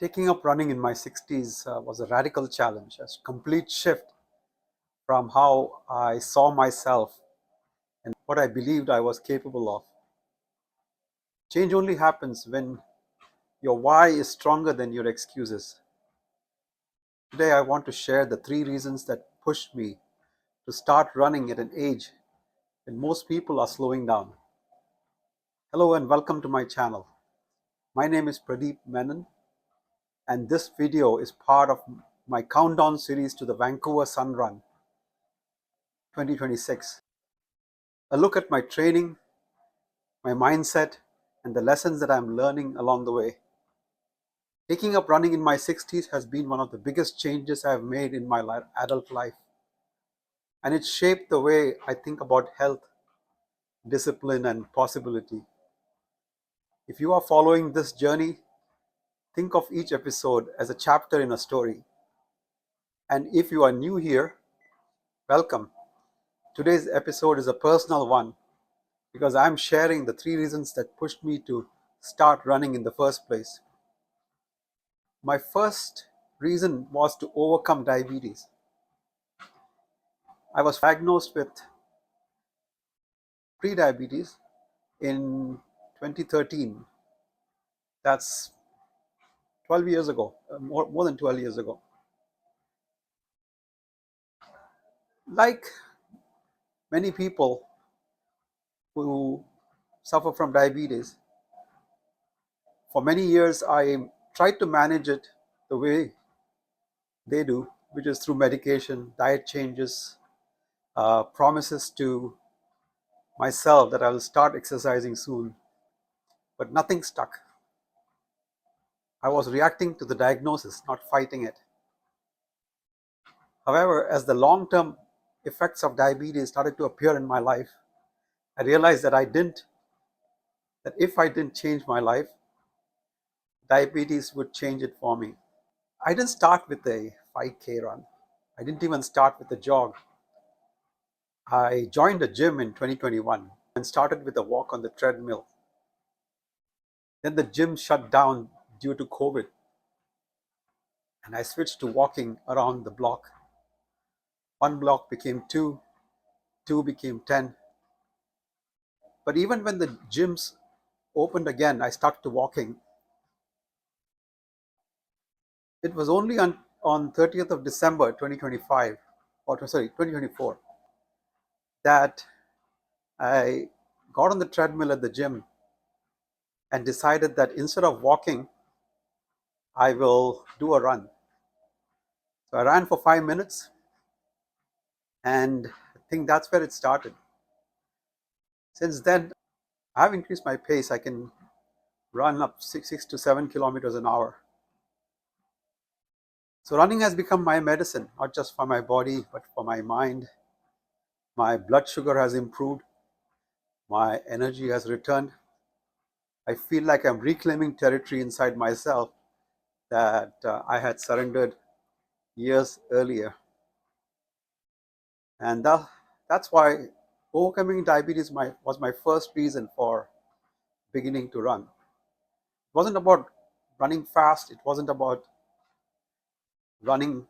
Taking up running in my 60s was a radical challenge, a complete shift from how I saw myself and what I believed I was capable of. Change only happens when your why is stronger than your excuses. Today, I want to share the three reasons that pushed me to start running at an age when most people are slowing down. Hello and welcome to my channel. My name is Pradeep Menon, and this video is part of my countdown series to the Vancouver Sun Run 2026. A look at my training, my mindset, and the lessons that I'm learning along the way. Taking up running in my 60s has been one of the biggest changes I have made in my adult life, and it shaped the way I think about health, discipline, and possibility. If you are following this journey, think of each episode as a chapter in a story. And if you are new here, welcome. Today's episode is a personal one because I'm sharing the three reasons that pushed me to start running in the first place. My first reason was to overcome diabetes. I was diagnosed with prediabetes in 2013. That's 12 years ago, more than 12 years ago. Like many people who suffer from diabetes, for many years I tried to manage it the way they do, which is through medication, diet changes, promises to myself that I will start exercising soon, but nothing stuck. I was reacting to the diagnosis, not fighting it. However, as the long-term effects of diabetes started to appear in my life, I realized that if I didn't change my life, diabetes would change it for me. I didn't start with a 5K run. I didn't even start with a jog. I joined a gym in 2021 and started with a walk on the treadmill. Then the gym shut down due to COVID, and I switched to walking around the block. One block became two, two became 10. But even when the gyms opened again, I stuck to walking. It was only on 30th of December 2025, or sorry, 2024, that I got on the treadmill at the gym and decided that instead of walking, I will do a run. So I ran for 5 minutes, and I think that's where it started. Since then, I have increased my pace. I can run up 6 to 7 kilometers an hour. So running has become my medicine, not just for my body, but for my mind. My blood sugar has improved. My energy has returned. I feel like I'm reclaiming territory inside myself that I had surrendered years earlier. And that's why overcoming diabetes was my first reason for beginning to run. It wasn't about running fast. It wasn't about running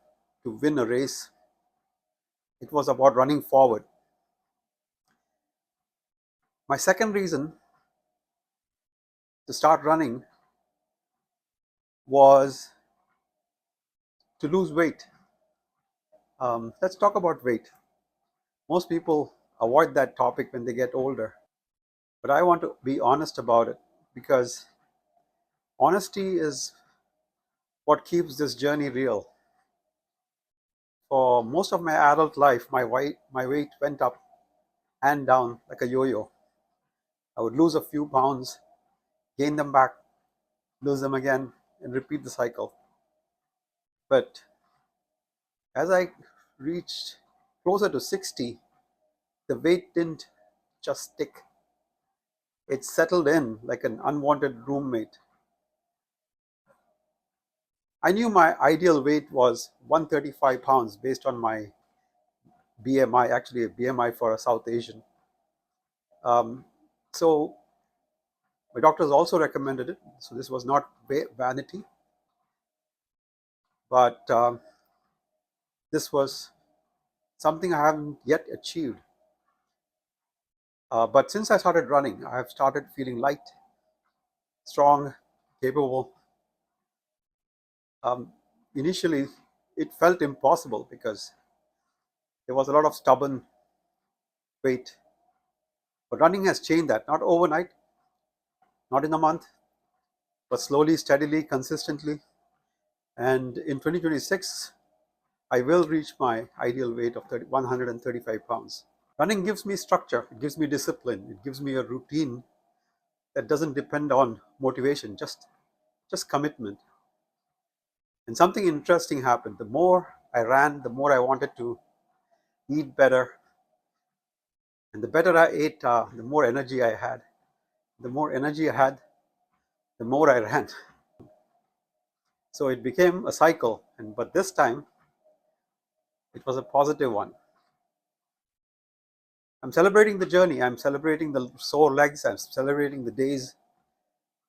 to win a race. It was about running forward. My second reason to start running was to lose weight. Let's talk about weight. Most people avoid that topic when they get older, but I want to be honest about it because honesty is what keeps this journey real. For most of my adult life, my weight went up and down like a yo-yo. I would lose a few pounds, gain them back, lose them again, and repeat the cycle. But as I reached closer to 60, the weight didn't just stick. It settled in like an unwanted roommate. I knew my ideal weight was 135 pounds based on my BMI, actually a BMI for a South Asian. So my doctors also recommended it. So this was not vanity. but this was something I haven't yet achieved. But since I started running, I have started feeling light, strong, capable. Um, Initially, it felt impossible because there was a lot of stubborn weight. But running has changed that, not overnight, not in a month, but slowly, steadily, consistently. And in 2026, I will reach my ideal weight of 135 pounds. Running gives me structure, it gives me discipline, it gives me a routine that doesn't depend on motivation, just commitment. And something interesting happened. The more I ran, the more I wanted to eat better. And the better I ate, the more energy I had. The more energy I had, the more I ran. So it became a cycle. But this time, it was a positive one. I'm celebrating the journey. I'm celebrating the sore legs. I'm celebrating the days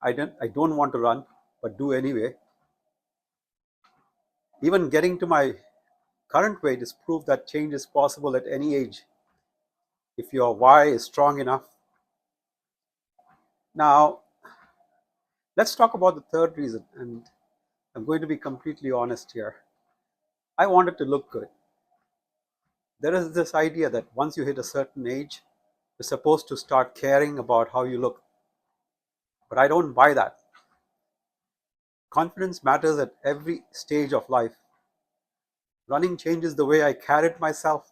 I don't want to run, but do anyway. Even getting to my current weight is proof that change is possible at any age if your why is strong enough. Now, let's talk about the third reason, and I'm going to be completely honest here. I wanted to look good. There is this idea that once you hit a certain age, you're supposed to start caring about how you look. But I don't buy that. Confidence matters at every stage of life. Running changes the way I carried myself.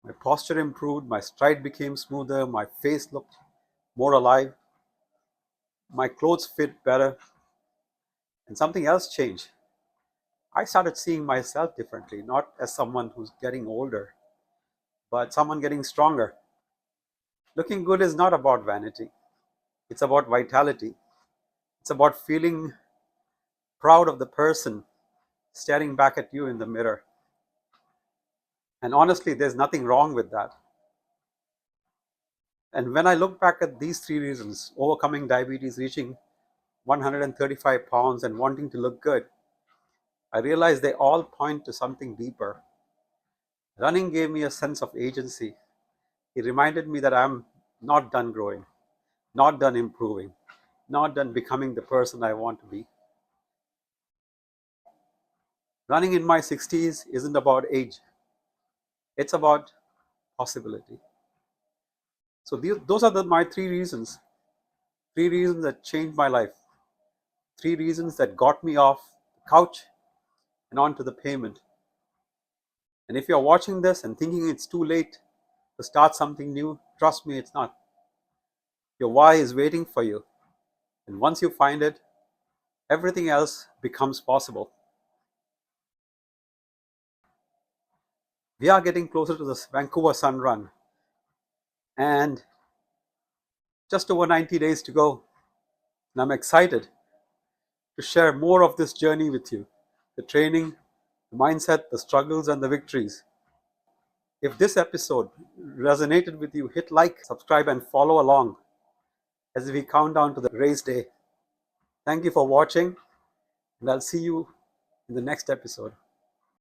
My posture improved, my stride became smoother, my face looked more alive, my clothes fit better, and something else changed. I started seeing myself differently, not as someone who's getting older, but someone getting stronger. Looking good is not about vanity, it's about vitality. It's about feeling proud of the person staring back at you in the mirror. And honestly, there's nothing wrong with that. And when I look back at these three reasons, overcoming diabetes, reaching 135 pounds, and wanting to look good, I realize they all point to something deeper. Running gave me a sense of agency. It reminded me that I'm not done growing, not done improving, not done becoming the person I want to be. Running in my 60s isn't about age, it's about possibility. So those are my three reasons that changed my life, three reasons that got me off the couch and onto the pavement. And if you're watching this and thinking it's too late to start something new, trust me, it's not. Your why is waiting for you. And once you find it, everything else becomes possible. We are getting closer to this Vancouver Sun Run, and just over 90 days to go. And I'm excited to share more of this journey with you, the training, the mindset, the struggles, and the victories. If this episode resonated with you, hit like, subscribe, and follow along as we count down to the race day. Thank you for watching, and I'll see you in the next episode.